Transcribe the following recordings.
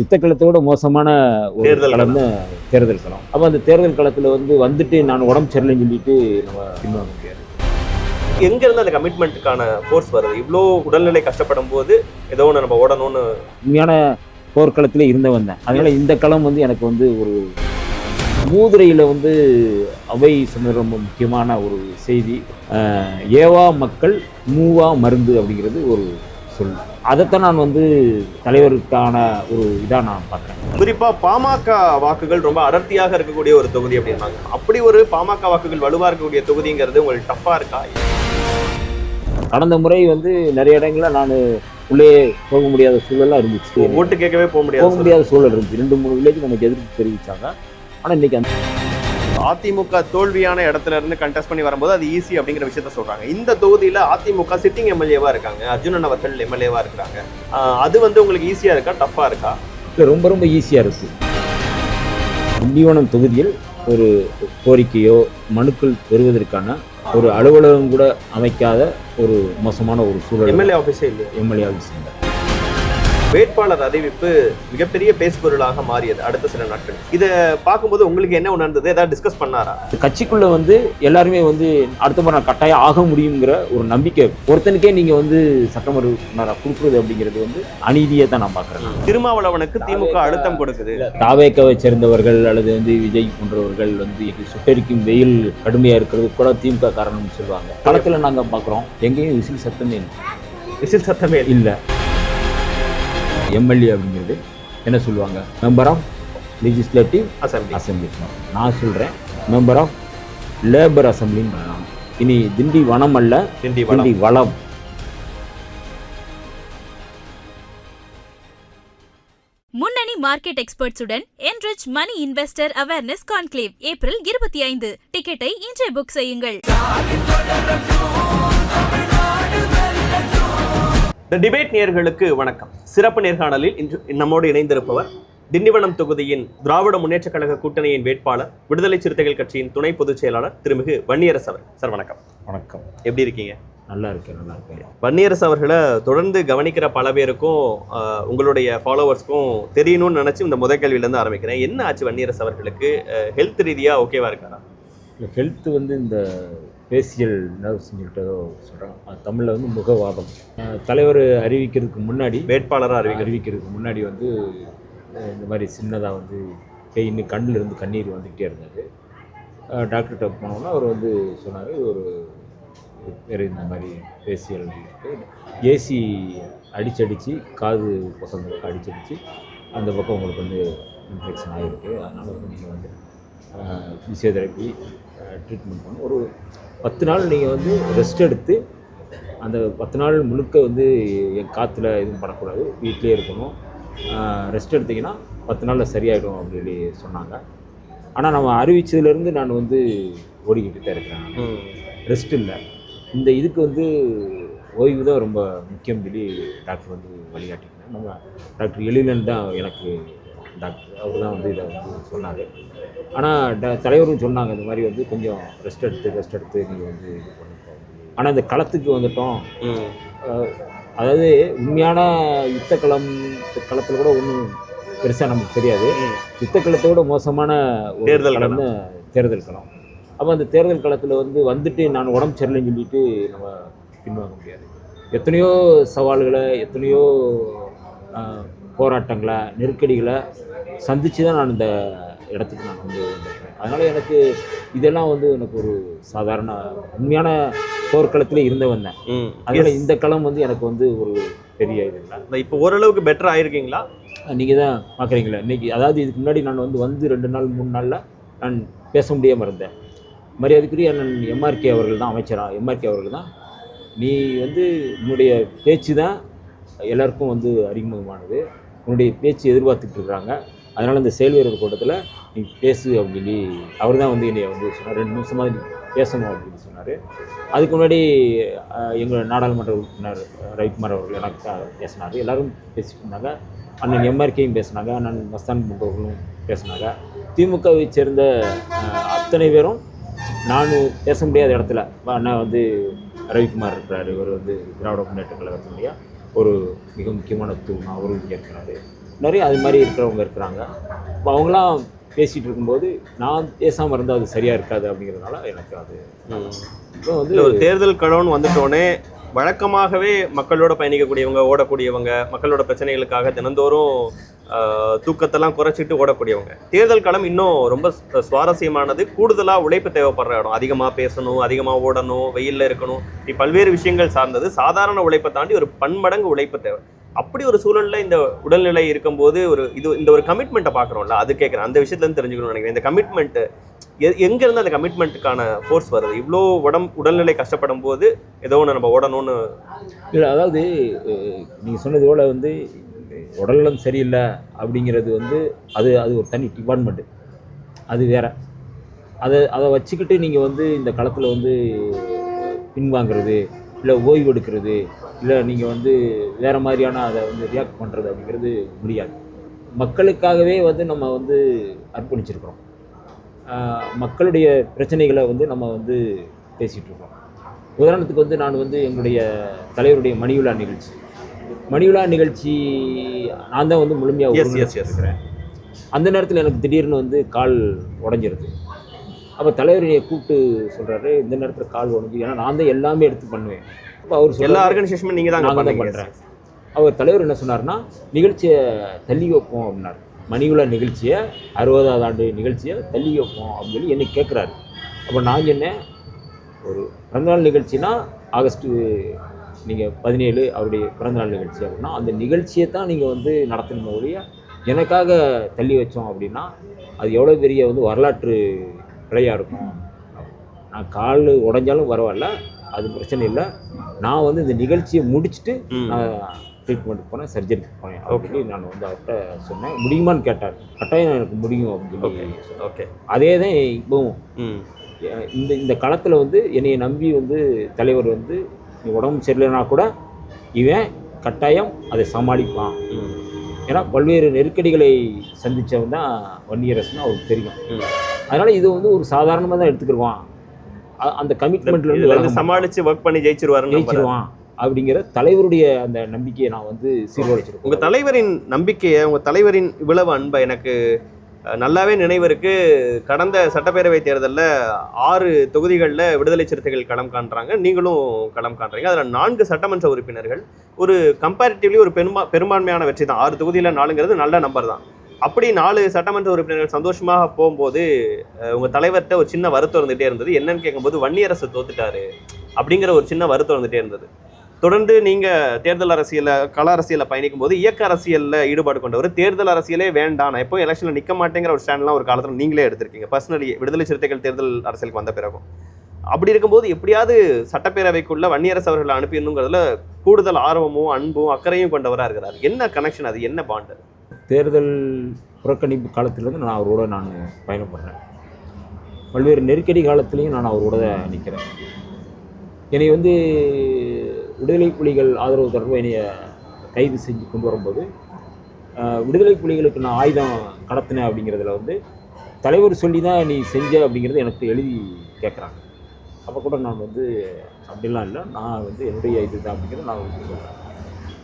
யுத்தக்களத்தோட மோசமான ஒரு தேர்தல் களம் தேர்தல் களம். அப்போ அந்த தேர்தல் களத்தில் வந்துட்டு நான் உடம்பு சரியில்லைன்னு சொல்லிட்டு நம்ம பின்வாங்க முடியாது. எங்கேருந்து அந்த கமிட்மெண்ட்டுக்கான ஃபோர்ஸ் வருது? இவ்வளோ உடல்நிலை கஷ்டப்படும் போது ஏதோ ஒன்று நம்ம ஓடணும்னு. உண்மையான போர்க்களத்தில் இருந்தவன் தான். அதனால இந்த களம் எனக்கு ஒரு மூதுரையில் அவை சொன்ன ரொம்ப முக்கியமான ஒரு செய்தி. ஏவா மக்கள் மூவா மருந்து அப்படிங்கிறது ஒரு சொல். அதைத்தான் நான் தலைவருக்கான ஒரு இதாக நான் பார்க்குறேன். குறிப்பாக பாமக வாக்குகள் ரொம்ப அடர்த்தியாக இருக்கக்கூடிய ஒரு தொகுதி அப்படின்னாங்க. அப்படி ஒரு பாமக வாக்குகள் வலுவாக இருக்கக்கூடிய தொகுதிங்கிறது உங்களுக்கு டஃப்பாக இருக்கா? கடந்த முறை நிறைய இடங்களில் நான் உள்ளே போக முடியாத சூழலாம் இருந்துச்சு. ஓட்டு கேட்கவே போக முடியாத சூழல் இருந்துச்சு. 2-3 வில்லேஜ் நமக்கு எதிர்ப்பு தெரிவித்தாங்க. ஆனால் இன்னைக்கு அந்த அதிமுக தோல்வியான இடத்துல இருந்து கண்டெஸ்ட் பண்ணி வரும்போது அது ஈஸி அப்படிங்கிற விஷயத்த சொல்றாங்க. இந்த தொகுதியில் அதிமுக சிட்டிங் எம்எல்ஏவா இருக்காங்க, அர்ஜுனன் அவர்கள் எம்எல்ஏவா இருக்கிறாங்க. அது உங்களுக்கு ஈஸியா இருக்கா, டஃபா இருக்கா? இல்லை, ரொம்ப ரொம்ப ஈஸியாக இருக்கு. திண்டிவனம் தொகுதியில் ஒரு கோரிக்கையோ மனுக்கள் பெறுவதற்கான ஒரு அலுவலகம் கூட அமைக்காத ஒரு மோசமான ஒரு சூழல். எம்எல்ஏ ஆஃபீஸே இல்லை. எம்எல்ஏ ஆஃபீஸ் இல்லை. வேட்பாளர் அறிவிப்பு மிகப்பெரிய பேசுபொருளாக மாறியது அடுத்த சில நாட்கள். இதை பார்க்கும்போது உங்களுக்கு என்ன உணர்ந்தது? ஏதாவது டிஸ்கஸ் பண்ணாரா? கட்சிக்குள்ள எல்லாருமே அடுத்த முறை நான் கட்டாயம் ஆக முடியுங்கிற ஒரு நம்பிக்கை. ஒருத்தனுக்கே நீங்க சட்டமன்ற உறுப்பினராக கொடுக்குறது அப்படிங்கிறது அநீதியை தான் நான் பார்க்குறேன். திருமாவளவனுக்கு திமுக அழுத்தம் கொடுக்குது. தாவேக்காவை சேர்ந்தவர்கள் அல்லது விஜய் போன்றவர்கள் சுட்டரிக்கும் வெயில் கடுமையா இருக்கிறது கூட திமுக காரணம்னு சொல்லுவாங்க. களத்துல நாங்க பார்க்குறோம், எங்கேயும் விசில் சத்தமே இல்லை. விசில் சத்தமே இல்லை. எம்எல்ஏ அப்படிங்கிறது என்ன சொல்லுவாங்க? Member of legislative assembly. நான் சொல்கிறேன் மெம்பர் ஆஃப் லேபர் அசம்பிளின்னு. இனி திண்டி வனம் அல்ல, திண்டி வளம். முன்னணி market எக்ஸ்பர்ட்ஸுடன் enrich money investor awareness conclave April 25. டிக்கெட்டை இன்றே புக் செய்யுங்கள். டிபேட் நேயர்களுக்கு வணக்கம். சிறப்பு நேர்காணலில் இன்று நம்மோடு இணைந்திருப்பவர் திண்டிவனம் தொகுதியின் திராவிட முன்னேற்ற கழக கூட்டணியின் வேட்பாளர், விடுதலை சிறுத்தைகள் கட்சியின் துணை பொதுச் செயலாளர் திருமிகு வன்னியரசு அவர். சார் வணக்கம். வணக்கம். எப்படி இருக்கீங்க? நல்லா இருக்கேன். வன்னியரசு அவர்களை தொடர்ந்து கவனிக்கிற பல பேருக்கும் உங்களுடைய ஃபாலோவர்ஸ்க்கும் தெரியணும்னு நினச்சி இந்த முதல் கேள்வியிலேருந்து ஆரம்பிக்கிறேன். என்ன ஆச்சு வன்னியரசு அவர்களுக்கு? ஹெல்த் ரீதியாக ஓகேவா இருக்காரா? ஹெல்த் இந்த ஃபேசியல் நர்வ்ஸ்ன்னு சொல்லிட்டு சொல்கிறாங்க. அது தமிழில் முகவாதம். தலைவர் அறிவிக்கிறதுக்கு முன்னாடி, வேட்பாளராக அறிவிக்கிறதுக்கு முன்னாடி இந்த மாதிரி சின்னதாக பெயின், கண்ணில் இருந்து கண்ணீர் வந்துக்கிட்டே இருந்தது. டாக்டர்கிட்ட போனோன்னா அவர் சொன்னார், ஒரு வேறு இந்த மாதிரி ஃபேசியல் ஏசி அடித்து காது பக்கம் அடித்து அந்த பக்கம் உங்களுக்கு இன்ஃபெக்ஷன் ஆகிருக்கு. அதனால் நீங்கள் ஃபிசியோதெரப்பி ட்ரீட்மெண்ட் பண்ணணும். ஒரு 10 நாள் நீங்கள் ரெஸ்ட் எடுத்து, அந்த 10 நாள் முழுக்க என் காற்றுல எதுவும் படக்கூடாது, வீட்டிலே இருக்கணும். ரெஸ்ட் எடுத்திங்கன்னா 10 நாளில் சரியாயிடும் அப்படின்னு சொன்னாங்க. ஆனால் நம்ம அறிவித்ததுலேருந்து நான் ஓடிக்கிட்டு தான் இருக்கிறேன். ரெஸ்ட் இல்லை. இந்த இதுக்கு ஓய்வு தான் ரொம்ப முக்கியம் சொல்லி டாக்டர் வழிகாட்டிக்கிறேன். நம்ம டாக்டர் எழிலன் தான் எனக்கு டாக்டர். அவர் தான் இதை சொன்னார். ஆனால் தலைவரும் சொன்னாங்க, இந்த மாதிரி கொஞ்சம் ரெஸ்ட் எடுத்து நீங்கள் இது பண்ணிப்போம். ஆனால் இந்த களத்துக்கு வந்துட்டோம். அதாவது உண்மையான களத்தில் கூட ஒன்றும் பெருசாக நமக்கு தெரியாது. யுத்தக்களத்தோட மோசமான ஒரு தேர்தல் களம். அப்போ அந்த தேர்தல் களத்தில் வந்துட்டு நான் உடம்பு சரியில்லைன்னு சொல்லிட்டு நம்ம பின்வாங்க முடியாது. எத்தனையோ சவால்களை, எத்தனையோ போராட்டங்களை, நெருக்கடிகளை சந்தித்து தான் நான் இந்த இடத்துக்கு நான் வந்திருக்கேன். அதனால் எனக்கு இதெல்லாம் எனக்கு ஒரு சாதாரண உண்மையான போர்க்களத்தில் இருந்தவன் தான். அதனால் இந்த களம் எனக்கு ஒரு பெரிய இது இல்லை. இப்போ ஓரளவுக்கு பெட்டர் ஆகிருக்கீங்களா? நீங்கள் தான் பார்க்குறீங்களா இன்றைக்கி. அதாவது இதுக்கு முன்னாடி நான் 2 நாள் 3 நாளில் நான் பேச முடியாமல் இருந்தேன். மரியாதைக்குரிய அண்ணன் எம்ஆர்கே அவர்கள் தான் அமைச்சராக. எம்ஆர்கே அவர்கள் தான், நீ உன்னுடைய பேச்சு தான் எல்லாருக்கும் அறிமுகமானது, உன்னுடைய பேச்சு எதிர்பார்த்துட்டு இருக்கிறாங்க, அதனால் இந்த செயல்வீரர் கூட்டத்தில் நீ பேசு அப்படின்னு அவர் தான் என்னை சொன்னார். 2 நிமிஷமாக நீ பேசணும் அப்படின்னு சொன்னார். அதுக்கு முன்னாடி எங்கள் நாடாளுமன்ற உறுப்பினர் ரவிக்குமார் அவர்கள் எனக்கு பேசினார். எல்லோரும் பேசிட்டு இருந்தாங்க. அண்ணன் எம்ஆர்கேயும் பேசினாங்க, அண்ணன் மஸ்தான் அவர்களும் பேசினாங்க. திமுகவை சேர்ந்த அத்தனை பேரும் நான் பேச முடியாத இடத்துல அண்ணன் ரவிக்குமார் இருக்கிறார். இவர் திராவிட முன்னேற்ற கழகத்தினுடைய ஒரு மிக முக்கியமான தூண், அவரும் இங்கே இருக்கிறாரு. நிறைய அது மாதிரி இருக்கிறவங்க இருக்கிறாங்க. இப்போ அவங்களாம் பேசிகிட்டு இருக்கும்போது நான் பேசாமல் இருந்தால் அது சரியாக இருக்காது அப்படிங்கிறதுனால எனக்கு அது இப்போ வந்து ஒரு தேர்தல் களம்னு வந்துட்டோடனே வழக்கமாகவே மக்களோட பயணிக்கக்கூடியவங்க, ஓடக்கூடியவங்க, மக்களோட பிரச்சனைகளுக்காக தினந்தோறும் தூக்கத்தெல்லாம் குறைச்சிட்டு ஓடக்கூடியவங்க. தேர்தல் களம் இன்னும் ரொம்ப சுவாரஸ்யமானது. கூடுதலாக உழைப்பு தேவைப்படுற இடம். அதிகமாக பேசணும், அதிகமாக ஓடணும், வெயிலில் இருக்கணும், நீ பல்வேறு விஷயங்கள் சார்ந்தது. சாதாரண உழைப்பை தாண்டி ஒரு பன்மடங்கு உழைப்பு தேவை. அப்படி ஒரு சூழலில் இந்த உடல்நிலை இருக்கும்போது இந்த ஒரு கமிட்மெண்ட்டை பார்க்குறோம்ல, அது கேட்குறேன். அந்த விஷயத்துலேருந்து தெரிஞ்சுக்கணும்னு நினைக்கிறேன். இந்த கமிட்மெண்ட்டு எங்கேருந்து அந்த கமிட்மெண்ட்டுக்கான ஃபோர்ஸ் வருது? இவ்வளோ உடல்நிலை கஷ்டப்படும் போது ஏதோ ஒன்று நம்ம ஓடணும்னு. இல்லை, அதாவது நீங்கள் சொன்னது போல் வந்து உடல்நலம் சரியில்லை அப்படிங்கிறது வந்து அது ஒரு தனி டிபார்ட்மெண்ட்டு, அது வேறு. அதை வச்சுக்கிட்டு நீங்கள் வந்து இந்த களத்தில் வந்து பின்வாங்கிறது, இல்லை ஓய்வு எடுக்கிறது, இல்லை நீங்கள் வந்து வேறு மாதிரியான அதை வந்து ரியாக்ட் பண்ணுறது அப்படிங்கிறது முடியாது. மக்களுக்காகவே வந்து நம்ம வந்து அர்ப்பணிச்சிருக்கிறோம். மக்களுடைய பிரச்சனைகளை வந்து நம்ம வந்து பேசிகிட்டு இருக்கோம். உதாரணத்துக்கு வந்து நான் வந்து எங்களுடைய தலைவருடைய மணிவிழா நிகழ்ச்சி நான் தான் வந்து முழுமையாக இருக்கிறேன். அந்த நேரத்தில் எனக்கு திடீர்னு வந்து கால் உடஞ்சிருது. அப்போ தலைவரையை கூப்பிட்டு சொல்கிறாரு, இந்த நேரத்தில் கால் உடஞ்சி, ஏன்னா நான் தான் எல்லாமே எடுத்து பண்ணுவேன். அப்போ அவர் எல்லா ஆர்கனைசேஷனும் நீங்கள் தான் பண்ணுறேன். அவர் தலைவர் என்ன சொன்னார்னா, நிகழ்ச்சியை தள்ளி வைப்போம் அப்படின்னார். மணிவிழா நிகழ்ச்சியை 60வது ஆண்டு நிகழ்ச்சியை தள்ளி வைப்போம் அப்படின்னு சொல்லி என்னை கேட்குறாரு. அப்போ நான் சொன்னேன், ஒரு பிறந்தநாள் நிகழ்ச்சினா ஆகஸ்ட்டு நீங்கள் 17 அவருடைய பிறந்தநாள் நிகழ்ச்சி அப்படின்னா அந்த நிகழ்ச்சியை தான் நீங்கள் வந்து நடத்தணும் ஒழிய எனக்காக தள்ளி வச்சோம் அப்படின்னா அது எவ்வளோ பெரிய வந்து வரலாற்று பிழையாக இருக்கும். நான் கால் உடைஞ்சாலும் பரவாயில்ல, அது பிரச்சனை இல்லை. நான் வந்து இந்த நிகழ்ச்சியை முடிச்சுட்டு நான் ட்ரீட்மெண்ட்டுக்கு போனேன், சர்ஜரிக்கு போனேன் அப்படின்னு நான் வந்து அவர்கிட்ட சொன்னேன். முடியுமான்னு கேட்டார். கட்டாயம் எனக்கு முடியும் அப்படின்னு சொல்லி. ஓகே, அதே தான் இப்போவும் இந்த களத்தில் வந்து என்னையை நம்பி வந்து தலைவர் வந்து உடம்பு சரியில்லைனா கூட இவன் கட்டாயம் அதை சமாளிப்பான். ஏன்னா பல்வேறு நெருக்கடிகளை சந்தித்தவன் தான் வன்னியரசுன்னு அவருக்கு தெரியும். அதனால் இது வந்து ஒரு சாதாரணமாக தான் எடுத்துக்கிடுவான். அந்த கமிட்மெண்ட்லேருந்து சமாளித்து ஒர்க் பண்ணி ஜெயிச்சிருவான் அப்படிங்கிற தலைவருடைய அந்த நம்பிக்கையை நான் வந்து சீர்குலைச்சிருக்கேன். உங்கள் தலைவரின் நம்பிக்கையை, உங்கள் தலைவரின் இவ்வளவு அன்பை எனக்கு நல்லாவே நினைவு இருக்குது. கடந்த சட்டப்பேரவை தேர்தலில் 6 தொகுதிகளில் விடுதலை சிறுத்தைகள் களம் காண்றாங்க, நீங்களும் களம் காண்றீங்க. அதில் 4 சட்டமன்ற உறுப்பினர்கள், ஒரு கம்பேரிட்டிவ்லி ஒரு பெரும்பான்மையான வெற்றி தான். 6 தொகுதியில் 4ங்கிறது நல்ல நம்பர் தான். அப்படி 4 சட்டமன்ற உறுப்பினர்கள் சந்தோஷமாக போகும்போது உங்கள் தலைவர்கிட்ட ஒரு சின்ன வருத்தம் இருந்துகிட்டே இருந்தது. என்னன்னு கேட்கும்போது வன்னியரசு தோத்துட்டாரு அப்படிங்கிற ஒரு சின்ன வருத்தம் இருந்துகிட்டே இருந்தது. தொடர்ந்து நீங்கள் தேர்தல் அரசியலில், கள அரசியலில் பயணிக்கும் போது இயக்க அரசியலில் ஈடுபாடு கொண்டவர். தேர்தல் அரசியலே வேண்டாம், நான் எப்போ எலெக்ஷனில் நிற்க மாட்டேங்கிற ஒரு ஸ்டாண்ட்லாம் ஒரு காலத்தில் நீங்களே எடுத்திருக்கீங்க, பர்சனலி விடுதலை சிறுத்தைகள் தேர்தல் அரசியலுக்கு வந்த பிறகும். அப்படி இருக்கும்போது எப்படியாவது சட்டப்பேரவைக்குள்ள வன்னியரசு அவர்களை அனுப்பிடணுங்கிறதுல கூடுதல் ஆர்வமும் அன்பும் அக்கறையும் கொண்டவராக இருக்கிறார். என்ன கனெக்ஷன், அது என்ன பாண்டு? தேர்தல் புறக்கணிப்பு காலத்திலேருந்து நான் அவரோட பயணப்படுறேன். பல்வேறு நெருக்கடி காலத்துலேயும் நான் அவரோட நிற்கிறேன். என்னை வந்து விடுதலை புலிகள் ஆதரவு தொடர்பாக என்னைய கைது செஞ்சு கொண்டு வரும்போது விடுதலை புலிகளுக்கு நான் ஆயுதம் கடத்தினேன் அப்படிங்கிறதுல வந்து தலைவர் சொல்லி தான் நீ செஞ்ச அப்படிங்கிறது எனக்கு எழுதி கேட்குறாங்க. அப்போ கூட நான் வந்து அப்படிலாம் இல்லை, நான் வந்து என்னுடைய இது தான் அப்படிங்கிறத நான் வந்து சொல்கிறேன்.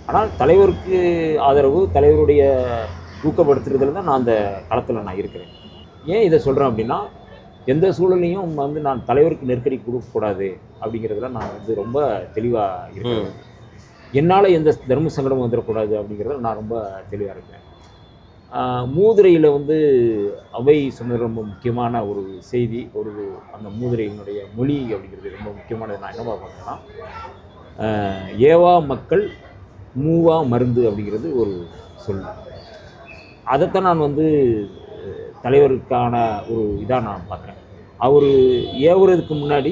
ஆனால் தலைவருக்கு ஆதரவு, தலைவருடைய ஊக்கப்படுத்துறதுல தான் நான் அந்த களத்தில் நான் இருக்கிறேன். ஏன் இதை சொல்கிறேன் அப்படின்னா, எந்த சூழலையும் வந்து நான் தலைவருக்கு நெருக்கடி கொடுக்கக்கூடாது அப்படிங்கிறதுல நான் வந்து ரொம்ப தெளிவாக இருக்கேன். என்னால் எந்த தர்ம சங்கடமும் வந்துடக்கூடாது அப்படிங்கிறதுல நான் ரொம்ப தெளிவாக இருக்கேன். மூதுரையில் வந்து அவை சொன்னது ரொம்ப முக்கியமான ஒரு செய்தி, அந்த மூதுரையினுடைய மொழி அப்படிங்கிறது ரொம்ப முக்கியமானது. நான் என்னவா பார்த்தேன்னா, ஏவா மக்கள் மூவா மருந்து அப்படிங்கிறது ஒரு சொல். அதைத்தான் நான் வந்து தலைவருக்கான ஒரு இதாக நான் பார்க்குறேன். அவர் ஏவுறதுக்கு முன்னாடி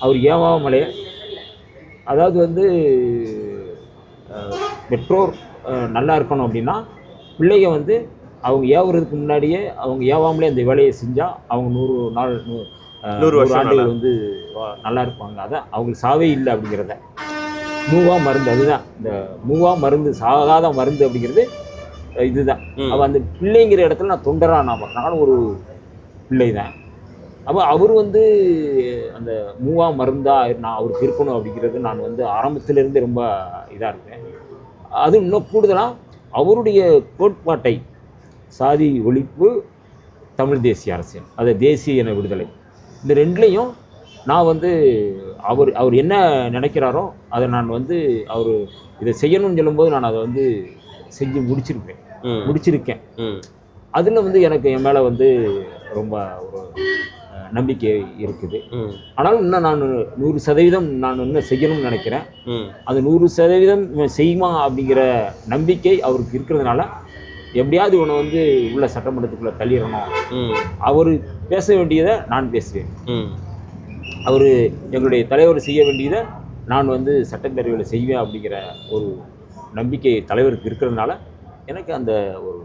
அவர் ஏவாமலே, அதாவது வந்து பெற்றோர் நல்லா இருக்கணும் அப்படின்னா பிள்ளைங்க வந்து அவங்க ஏவுறதுக்கு முன்னாடியே அவங்க ஏவாமலே அந்த வேலையை செஞ்சால் அவங்க 100 ஆண்டுகள் வந்து நல்லா இருப்பாங்க. அதான் அவங்களுக்கு சாவே இல்லை அப்படிங்கிறத மூவா மருந்து, அதுதான் இந்த மூவா மருந்து, சாகாத மருந்து அப்படிங்கிறது இதுதான். அப்போ அந்த பிள்ளைங்கிற இடத்துல நான் தொண்டராக நானும் ஒரு பிள்ளை தான். அப்போ அவர் வந்து அந்த மூவா மருந்தாக நான் அவருக்கு இருக்கணும் அப்படிங்கிறது நான் வந்து ஆரம்பத்திலேருந்து ரொம்ப இதாக இருக்கேன். அது இன்னும் கூடுதலாக அவருடைய கோட்பாட்டை சாதி ஒழிப்பு, தமிழ் தேசிய அரசியல், அது தேசிய இன விடுதலை, இந்த ரெண்டுலேயும் நான் வந்து அவர் என்ன நினைக்கிறாரோ அதை நான் வந்து அவர் இதை செய்யணும்னு சொல்லும்போது நான் அதை வந்து செஞ்சு முடிச்சிருக்கேன். அதில் வந்து எனக்கு என் மேலே வந்து ரொம்ப ஒரு நம்பிக்கை இருக்குது. ஆனாலும் இன்னும் நான் 100% நான் இன்னும் செய்யணும்னு நினைக்கிறேன். அது 100% செய்யுமா அப்படிங்கிற நம்பிக்கை அவருக்கு இருக்கிறதுனால எப்படியாவது இவனை வந்து உள்ள சட்டமன்றத்துக்குள்ளே தள்ளிடணும். அவர் பேச வேண்டியதை நான் பேசுவேன், அவர் எங்களுடைய தலைவர் செய்ய வேண்டியதை நான் வந்து சட்டப்பேரவையில் செய்வேன் அப்படிங்கிற ஒரு நம்பிக்கை தலைவருக்கு இருக்கிறதுனால எனக்கு அந்த ஒரு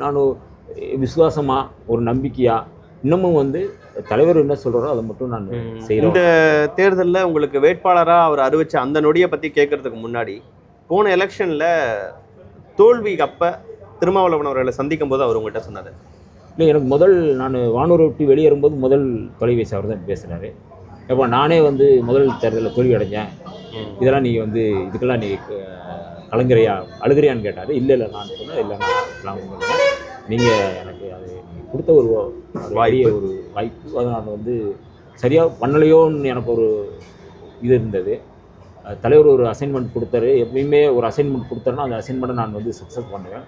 நான் விசுவாசமாக ஒரு நம்பிக்கையாக இன்னமும் வந்து தலைவர் என்ன சொல்கிறாரோ அதை மட்டும் நான் செய்கிறேன். இந்த தேர்தலில் உங்களுக்கு வேட்பாளராக அவர் அறிவிச்ச அந்த நொடியை பற்றி கேட்கறதுக்கு முன்னாடி போன எலெக்ஷனில் தோல்வி அப்போ திருமாவளவன் அவர்களை சந்திக்கும் போது அவர் உங்கள்கிட்ட சொன்னார். இல்லை, எனக்கு நான் வானூரை விட்டு வெளியேறும்போது முதல் தொலைபேசி அவர் தான் பேசுகிறாரு. எப்போ நானே வந்து முதல் தேர்தலில் தோல்வி அடைஞ்சேன், இதெல்லாம் நீ வந்து இதுக்கெல்லாம் நீ கலங்குறியா அழுகிறியான்னு கேட்டார். இல்லை நான் சொன்னேன், இல்லை நான் நீங்கள் எனக்கு அது கொடுத்த ஒரு வாய்ப்பு, அதை நான் வந்து சரியாக பண்ணலையோன்னு எனக்கு ஒரு இது இருந்தது. தலைவர் ஒரு அசைன்மெண்ட் கொடுத்தாரு, எப்பயுமே ஒரு அசைன்மெண்ட் கொடுத்தாருன்னா அந்த அசைன்மெண்ட்டை நான் வந்து சக்ஸஸ் பண்ணுவேன்.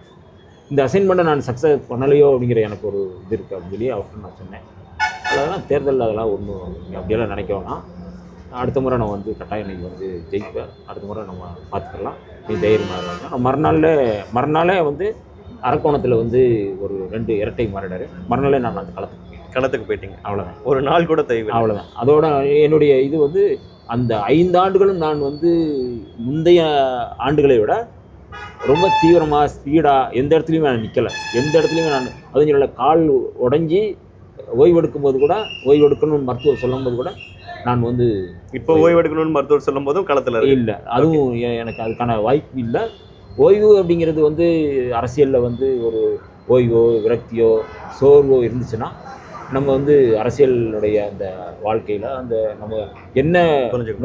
இந்த அசைன்மெண்ட்டை நான் சக்ஸஸ் பண்ணலையோ அப்படிங்கிற எனக்கு ஒரு இது இருக்குது அப்படின்னு சொல்லி அவர்கிட்ட நான் சொன்னேன். அதெல்லாம் தேர்தலில் அதெல்லாம் ஒன்றும் அப்படியெல்லாம் நினைக்க வேணாம், அடுத்த முறை நான் வந்து கட்டாயம் நீங்கள் வந்து ஜெயிப்பேன், அடுத்த முறை நம்ம பார்த்துக்கலாம், நீ தைரியமாக இருக்காங்க. நான் மறுநாளே வந்து அரக்கோணத்தில் வந்து ஒரு 2 இரட்டை மாறிடாரு. மறுநாளே நான் அந்த களத்துக்கு போயிட்டீங்க. அவ்வளோதான், ஒரு நாள் கூட தேவை, அவ்வளோதான். அதோட என்னுடைய இது வந்து அந்த 5 ஆண்டுகளும் நான் வந்து முந்தைய ஆண்டுகளை விட ரொம்ப தீவிரமாக ஸ்பீடாக எந்த இடத்துலையுமே நான் நிற்கலை. எந்த இடத்துலையுமே நான் அதுவும் என்னோட கால் உடஞ்சி ஓய்வெடுக்கும்போது கூட, ஓய்வெடுக்கணும்னு மருத்துவர் சொல்லும்போது கூட நான் வந்து இப்போ ஓய்வெடுக்கணும்னு மருத்துவர் சொல்லும் போதும் களத்தில் இல்லை, அதுவும் எனக்கு அதுக்கான வாய்ப்பு இல்லை. ஓய்வு அப்படிங்கிறது வந்து அரசியலில் வந்து ஒரு ஓய்வோ விரக்தியோ சோர்வோ இருந்துச்சுன்னா நம்ம வந்து அரசியலுடைய அந்த வாழ்க்கையில் அந்த நம்ம என்ன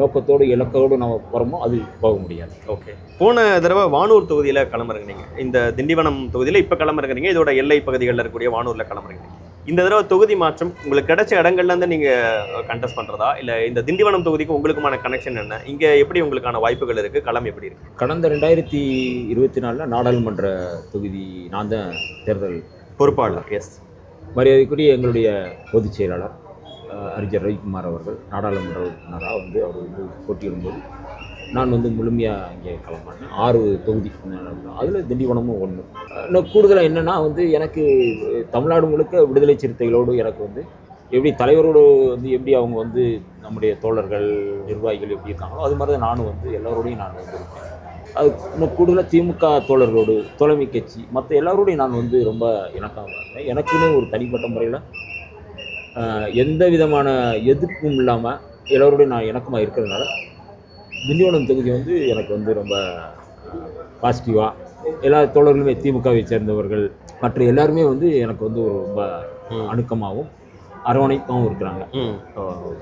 நோக்கத்தோடு இலக்கோடு நம்ம போகிறோமோ அது போக முடியாது. ஓகே, போன தடவை வானூர் தொகுதியில் களமிறங்குனீங்க, இந்த திண்டிவனம் தொகுதியில் இப்போ களமிறங்குறீங்க, இதோட எல்லை பகுதிகளில் இருக்கக்கூடிய வானூரில் களமிறங்குறீங்க. இந்த தடவை தொகுதி மாற்றம் உங்களுக்கு கிடைச்ச இடங்கள்லேருந்து நீங்கள் கண்டெஸ்ட் பண்ணுறதா, இல்லை இந்த திண்டிவனம் தொகுதிக்கு உங்களுக்குமான கனெக்ஷன் என்ன, இங்கே எப்படி உங்களுக்கான வாய்ப்புகள் இருக்குது, களம் எப்படி இருக்குது? கடந்த 2024 நாடாளுமன்ற தொகுதி நான் தான் தேர்தல் பொறுப்பாளர். எஸ், மரியாதைக்குரிய எங்களுடைய பொதுச் செயலாளர் அறிஞர் ரவிக்குமார் அவர்கள் நாடாளுமன்ற உறுப்பினராக வந்து அவர் வந்து போட்டியிடும்போது நான் வந்து முழுமையாக இங்கே களமானேன். 6 தொகுதி, அதில் திண்டிவனமும் 1. இன்னும் கூடுதலாக என்னென்னா வந்து எனக்கு தமிழ்நாடு முழுக்க விடுதலை சிறுத்தைகளோடு எனக்கு வந்து எப்படி தலைவரோடு வந்து எப்படி அவங்க வந்து நம்முடைய தோழர்கள் நிர்வாகிகள் எப்படி இருக்காங்களோ அது மாதிரி தான் நானும் வந்து எல்லோரோடையும் நான் வந்து இருக்கேன். அது இன்னும் கூடுதலாக திமுக தோழர்களோடு, தோழமை கட்சி, மற்ற எல்லோரோடையும் நான் வந்து ரொம்ப இணக்கமாக இருந்தேன். எனக்குன்னு ஒரு தனிப்பட்ட முறையில் எந்த விதமான எதிர்ப்பும் இல்லாமல் எல்லோரோடையும் நான் இணக்கமாக இருக்கிறதுனால திண்டிவனம் தொகுதி வந்து எனக்கு வந்து ரொம்ப பாசிட்டிவாக, எல்லா தோழர்களுமே திமுகவை சேர்ந்தவர்கள் மற்ற எல்லாருமே வந்து எனக்கு வந்து ஒரு ரொம்ப அணுக்கமாகவும் அரவணைப்பாகவும் இருக்கிறாங்க.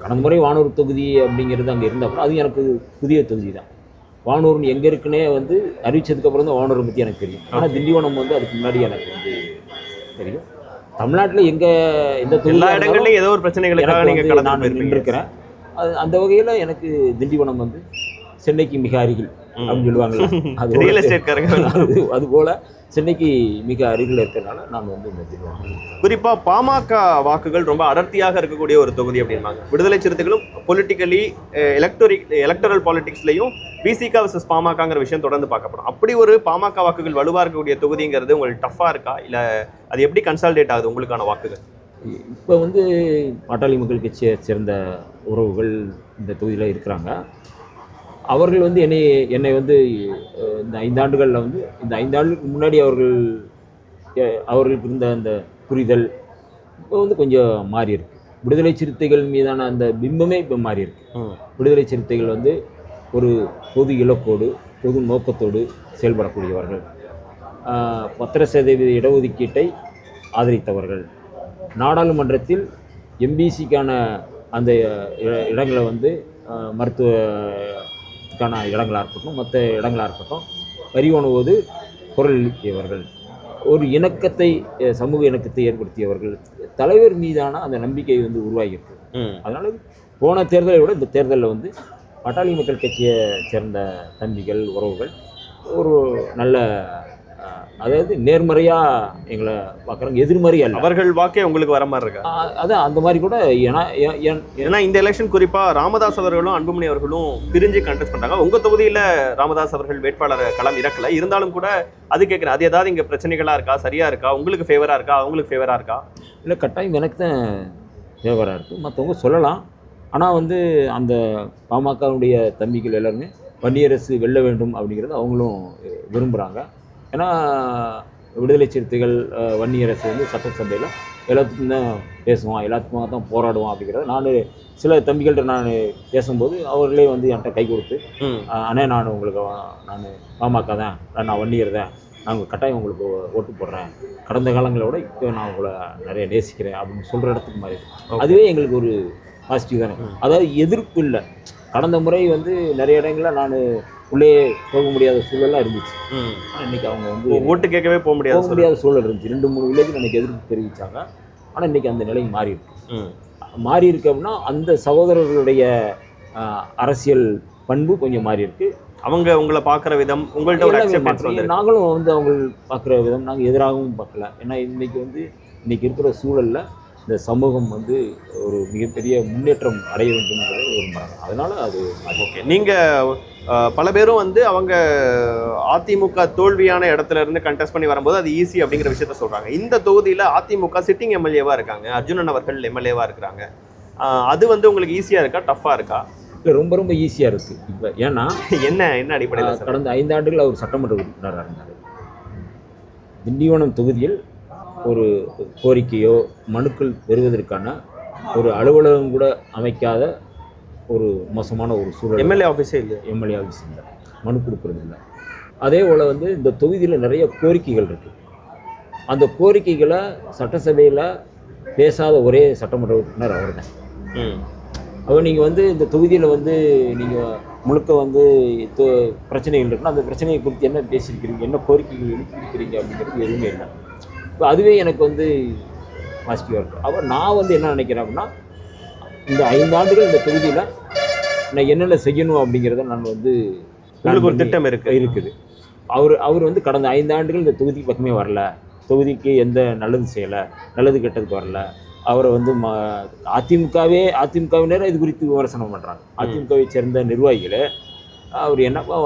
கடந்த முறை வானூர் தொகுதி அப்படிங்கிறது அங்கே இருந்தப்போ அது எனக்கு புதிய தொகுதி தான். வானூர் எங்கே இருக்குன்னே வந்து அறிவிச்சதுக்கப்புறம் தான் வானூரை பற்றி எனக்கு தெரியும். ஆனால் திண்டிவனம் வந்து அதுக்கு முன்னாடி எனக்கு வந்து தெரியும். தமிழ்நாட்டில் எந்த எல்லா இடங்கள்லையும் ஏதோ ஒரு பிரச்சனைகளுக்காக நான் நின்றுருக்கிறேன். அது அந்த வகையில் எனக்கு திண்டிவனம் வந்து சென்னைக்கு மிக அருகில் அப்படின்னு சொல்லுவாங்க, அதுபோல் சென்னைக்கு மிக அருகில் இருக்கிறதுனால நான் வந்து இந்த திண்டிவனம். குறிப்பாக பாமக வாக்குகள் ரொம்ப அடர்த்தியாக இருக்கக்கூடிய ஒரு தொகுதி அப்படின்னாங்க. விடுதலை சிறுத்தைகளும் பொலிட்டிக்கலி எலக்டரல் பாலிடிக்ஸ்லையும் பிசிக vs பாமகங்கிற விஷயம் தொடர்ந்து பார்க்கப்படும். அப்படி ஒரு பாமக வாக்குகள் வலுவாக இருக்கக்கூடிய தொகுதிங்கிறது உங்களுக்கு டஃப்பாக இருக்கா, இல்லை அது எப்படி கன்சால்டேட் ஆகுது உங்களுக்கான வாக்குகள்? இப்போ வந்து பாட்டாளி மக்கள் கட்சியை சேர்ந்த உறவுகள் இந்த தொகுதியில் இருக்கிறாங்க. அவர்கள் வந்து என்னை வந்து இந்த 5 ஆண்டுகளில் வந்து இந்த 5 ஆண்டுக்கு முன்னாடி அவர்களுக்கு இருந்த அந்த புரிதல் இப்போ வந்து கொஞ்சம் மாறி இருக்கு. விடுதலை சிறுத்தைகள் மீதான அந்த பிம்பமே இப்போ மாறி இருக்கு. விடுதலை சிறுத்தைகள் வந்து ஒரு பொது இலக்கோடு பொது நோக்கத்தோடு செயல்படக்கூடியவர்கள், 10% இடஒதுக்கீட்டை ஆதரித்தவர்கள், நாடாளுமன்றத்தில் எம்பிசிக்கான அந்த இடங்களை வந்து மருத்துவத்துக்கான இடங்களாக இருக்கட்டும், மற்ற இடங்களாக இருக்கட்டும், வரி உணவுவது குரல் எழுப்பியவர்கள், ஒரு இணக்கத்தை சமூக இணக்கத்தை ஏற்படுத்தியவர்கள். தலைவர் மீதான அந்த நம்பிக்கை வந்து உருவாகியிருக்கு. அதனால் போன தேர்தலை விட இந்த தேர்தலில் வந்து பாட்டாளி மக்கள் கட்சியை சேர்ந்த தம்பிகள், உறவுகள் ஒரு நல்ல அதாவது நேர்மறையாக எங்களை பார்க்குறாங்க, எதிர்மறை அல்ல. அவர்கள் வாக்கே உங்களுக்கு வர மாதிரி இருக்கா? அதான் அந்த மாதிரி கூட. ஏன்னா இந்த எலெக்ஷன் குறிப்பாக ராமதாஸ் அவர்களும் அன்புமணி அவர்களும் பிரிஞ்சு கண்டெஸ்ட் பண்ணுறாங்க. உங்கள் தொகுதியில் ராமதாஸ் அவர்கள் வேட்பாளர் களம் இறக்கலை, இருந்தாலும் கூட அது கேட்குறேன், அது ஏதாவது இங்கே பிரச்சனைகளாக இருக்கா, சரியாக இருக்கா, உங்களுக்கு ஃபேவராக இருக்கா, அவங்களுக்கு ஃபேவராக இருக்கா? இல்லை, கட்டாயம் எனக்கு தான் ஃபேவராக இருக்குது, மற்றவங்க சொல்லலாம். ஆனால் வந்து அந்த பாமகவுடைய தம்பிகள் எல்லாருமே வன்னியரசு வெல்ல வேண்டும் அப்படிங்கிறது அவங்களும் விரும்புகிறாங்க. ஏன்னா விடுதலை சிறுத்தைகள் வன்னியரசு வந்து சட்டசபையில் எல்லாத்துக்கும் தான் பேசுவான், எல்லாத்துக்குமாக தான் போராடுவான் அப்படிங்கிறத நான் சில தம்பிகள்கிட்ட நான் பேசும்போது அவர்களே வந்து என்கிட்ட கை கொடுத்து, அண்ணே நான் உங்களுக்கு நான் பாமக தான், நான் வன்னியர் தான், நான் கட்டாயம் உங்களுக்கு ஓட்டு போடுறேன், கடந்த காலங்களை விட இப்போ நான் உங்களை நிறைய நேசிக்கிறேன் அப்படின்னு சொல்கிற இடத்துக்கு மாதிரி. அதுவே எங்களுக்கு ஒரு பாசிட்டிவ் தானே. அதாவது எதிர்ப்பு இல்லை. கடந்த முறை வந்து நிறைய இடங்களில் நான் உள்ளே போக முடியாத சூழலாம் இருந்துச்சு. ஆனால் இன்றைக்கி அவங்க வந்து ஓட்டு கேட்கவே போக முடியாத சூழல் இருந்துச்சு. 2-3 வில்லேஜில் எனக்கு எதிர்ப்பு தெரிவித்தாங்க. ஆனால் இன்றைக்கி அந்த நிலை மாறி இருக்கு அப்படின்னா அந்த சகோதரர்களுடைய அரசியல் பண்பு கொஞ்சம் மாறி இருக்கு. அவங்க உங்களை பார்க்குற விதம், உங்கள்கிட்ட நாங்களும் வந்து அவங்க பார்க்குற விதம் நாங்கள் எதிராகவும் பார்க்கல. ஏன்னா இன்றைக்கி இருக்கிற சூழலில் இந்த சமூகம் வந்து ஒரு மிகப்பெரிய முன்னேற்றம் அடைய வேண்டும்ங்கிறது விரும்புகிறாங்க. அதனால் அது ஓகே. நீங்கள் பல பேரும் வந்து அவங்க அதிமுக தோல்வியான இடத்துல இருந்து கண்டெஸ்ட் பண்ணி வரும்போது அது ஈஸி அப்படிங்கிற விஷயத்த சொல்கிறாங்க. இந்த தொகுதியில் அதிமுக சிட்டிங் எம்எல்ஏவாக இருக்காங்க, அர்ஜுனன் அவர்கள் எம்எல்ஏவாக இருக்கிறாங்க. அது வந்து உங்களுக்கு ஈஸியாக இருக்கா, டஃப்பாக இருக்கா? இல்லை, ரொம்ப ரொம்ப ஈஸியாக இருக்குது. இப்போ ஏன்னா என்ன அடிப்படையில் கடந்த 5 ஆண்டுகள் அவர் சட்டமன்ற உறுப்பினராக இருந்தார். திண்டிவனம் தொகுதியில் ஒரு கோரிக்கையோ மனுக்கள் பெறுவதற்கான ஒரு அலுவலகம் கூட அமைக்காத ஒரு மோசமான ஒரு சூழல். எம்எல்ஏ ஆஃபீஸே இல்லை, எம்எல்ஏ ஆஃபீஸ் இல்லை, மனு கொடுக்குறது இல்லை. அதே போல் வந்து இந்த தொகுதியில் நிறைய கோரிக்கைகள் இருக்குது. அந்த கோரிக்கைகளை சட்டசபையில் பேசாத ஒரே சட்டமன்ற உறுப்பினர் அவர் தான். அப்போ நீங்கள் வந்து இந்த தொகுதியில் வந்து நீங்கள் முழுக்க வந்து பிரச்சனைகள் இருக்குன்னா அந்த பிரச்சனையை குறித்து என்ன பேசியிருக்கிறீங்க, என்ன கோரிக்கைகள் எழுப்பியிருக்கிறீங்க அப்படிங்கிறது எதுவுமே இல்லை. இப்போ அதுவே எனக்கு வந்து பாசிட்டிவாக இருக்குது. அப்போ நான் வந்து என்ன நினைக்கிறேன் அப்படின்னா, இந்த 5 ஆண்டுகள் இந்த தொகுதியில் நான் என்னென்ன செய்யணும் அப்படிங்கிறத நான் வந்து உங்களுக்கு ஒரு திட்டம் இருக்குது. அவர் வந்து கடந்த 5 ஆண்டுகள் இந்த தொகுதிக்கு பக்கமே வரல, தொகுதிக்கு எந்த நல்லது செய்யலை, நல்லது கெட்டதுக்கு வரல. அவரை வந்து அதிமுகவினர் இது குறித்து விமர்சனம் பண்ணுறாங்க. அதிமுகவை சேர்ந்த நிர்வாகிகள் அவர் என்னப்பா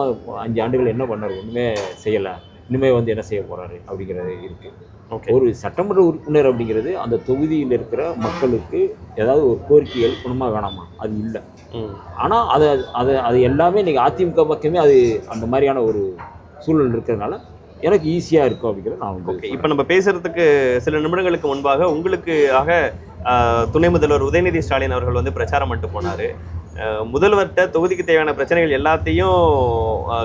5 ஆண்டுகள் என்ன பண்ணார், ஒன்றுமே செய்யலை, இனிமேல் வந்து என்ன செய்ய போகிறாரு அப்படிங்கிறது இருக்குது. ஒரு சட்டமன்ற உறுப்பினர் அப்படிங்கிறது அந்த தொகுதியில் இருக்கிற மக்களுக்கு ஏதாவது ஒரு கோரிக்கை எழுப்பணுமா வேணாமா, அது இல்லை. ஆனால் அது எல்லாமே இன்றைக்கி அதிமுக பக்கமே அது அந்த மாதிரியான ஒரு சூழல் இருக்கிறதுனால எனக்கு ஈஸியாக இருக்கும் அப்படிங்கிறது நான் வந்து. இப்போ நம்ம பேசுகிறதுக்கு சில நிமிடங்களுக்கு முன்பாக உங்களுக்காக துணை முதல்வர் உதயநிதி ஸ்டாலின் அவர்கள் வந்து பிரச்சாரம் பண்ணிட்டு போனார். முதல்வர்கிட்ட தொகுதிக்கு தேவையான பிரச்சனைகள் எல்லாத்தையும்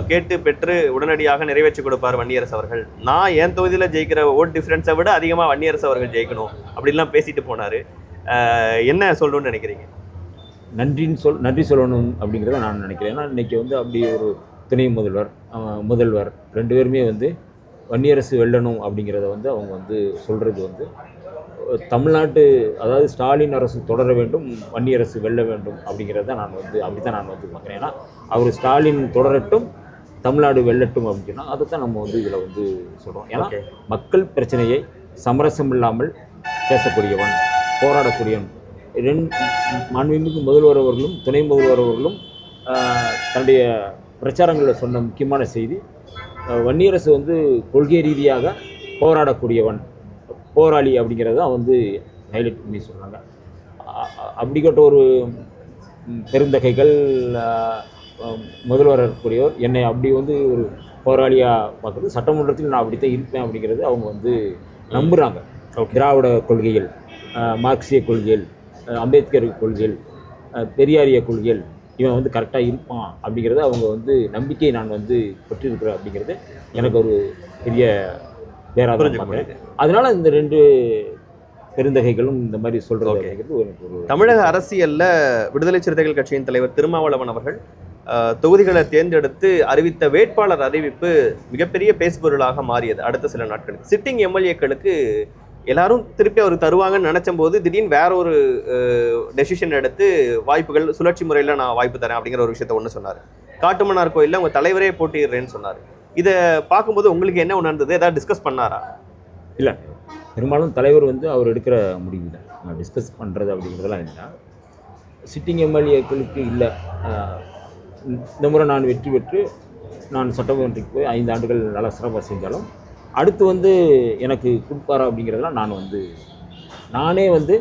கேட்டு பெற்று உடனடியாக நிறைவேற்றி கொடுப்பார் வன்னியரசு அவர்கள். நான் என் தொகுதியில் ஜெயிக்கிற ஓட் டிஃப்ரென்ஸை விட அதிகமாக வன்னியரசு அவர்கள் ஜெயிக்கணும் அப்படின்லாம் பேசிட்டு போனார். என்ன சொல்லணும்னு நினைக்கிறீங்க? நன்றி சொல்லணும் அப்படிங்கிறத நான் நினைக்கிறேன். ஏன்னா இன்றைக்கி வந்து அப்படி ஒரு துணை முதல்வர் 2 பேருமே வந்து வன்னியரசு வெல்லணும் அப்படிங்கிறத வந்து அவங்க வந்து சொல்கிறது வந்து தமிழ்நாட்டு, அதாவது ஸ்டாலின் அரசு தொடர வேண்டும், வன்னியரசு வெல்ல வேண்டும் அப்படிங்கிறத நான் வந்து அப்படி தான் நான் வந்து பார்க்குறேன். ஏன்னா அவர் ஸ்டாலின் தொடரட்டும், தமிழ்நாடு வெல்லட்டும் அப்படின்னா அதை தான் நம்ம வந்து இதில் வந்து சொல்கிறோம். ஏன்னா மக்கள் பிரச்சனையை சமரசம் இல்லாமல் பேசக்கூடியவன், போராடக்கூடியவன். மாண்புமிகு முதல்வர் அவர்களும் துணை முதல்வர் அவர்களும் தன்னுடைய பிரச்சாரங்களில் சொன்ன முக்கியமான செய்தி, வன்னியரசு வந்து கொள்கை ரீதியாக போராடக்கூடியவன், போராளி அப்படிங்கிறத வந்து ஹைலைட் பண்ணி சொல்கிறாங்க. அப்படிப்பட்ட ஒரு பெருந்தகைகள் முதல்வர் இருக்கக்கூடியவர் என்னை அப்படி வந்து ஒரு போராளியாக பார்க்குறது, சட்டமன்றத்தில் நான் அப்படித்தான் இருப்பேன் அப்படிங்கிறது அவங்க வந்து நம்புகிறாங்க. திராவிட கொள்கைகள், மார்க்சிய கொள்கைகள், அம்பேத்கர் கொள்கைகள், பெரியாரிய கொள்கைகள், இவன் வந்து கரெக்டாக இருப்பான் அப்படிங்கிறத அவங்க வந்து நம்பிக்கையை நான் வந்து பெற்றிருக்கிறேன் அப்படிங்கிறது எனக்கு ஒரு பெரிய பேராதரவு. அதனால இந்த 2 பெருந்தகைகளும் இந்த மாதிரி சொல்றது. தமிழக அரசியல்ல விடுதலை சிறுத்தைகள் கட்சியின் தலைவர் திருமாவளவன் அவர்கள் தொகுதிகளை தேர்ந்தெடுத்து அறிவித்த வேட்பாளர் அறிவிப்பு மிகப்பெரிய பேசுபொருளாக மாறியது அடுத்த சில நாட்களுக்கு. சிட்டிங் எம்எல்ஏக்களுக்கு எல்லாரும் திருப்பி அவர் தருவாங்கன்னு நினைச்ச போது திடீர்னு வேற ஒரு டெசிஷன் எடுத்து வாய்ப்புகள் சுழற்சி முறையில் நான் வாய்ப்பு தரேன் அப்படிங்கிற ஒரு விஷயத்த ஒன்று சொன்னார். காட்டுமன்னார் கோயிலில் அவங்க தலைவரே போட்டிடுறேன்னு சொன்னார். இதை பார்க்கும்போது உங்களுக்கு என்ன உணர்ந்தது? ஏதாவது டிஸ்கஸ் பண்ணாரா? இல்லை, பெரும்பாலும் தலைவர் வந்து அவர் எடுக்கிற முடிவு தான். நான் டிஸ்கஸ் பண்ணுறது அப்படிங்கிறதெல்லாம் இல்லை. சிட்டிங் எம்எல்ஏக்களுக்கு இல்லை, இந்த முறை நான் வெற்றி பெற்று நான் சட்டமன்றத்துக்கு போய் 5 ஆண்டுகள் நல்லா சிறப்பாக செஞ்சாலும் அடுத்து வந்து எனக்கு கொடுப்பாரா அப்படிங்கிறதெல்லாம் நானே வந்து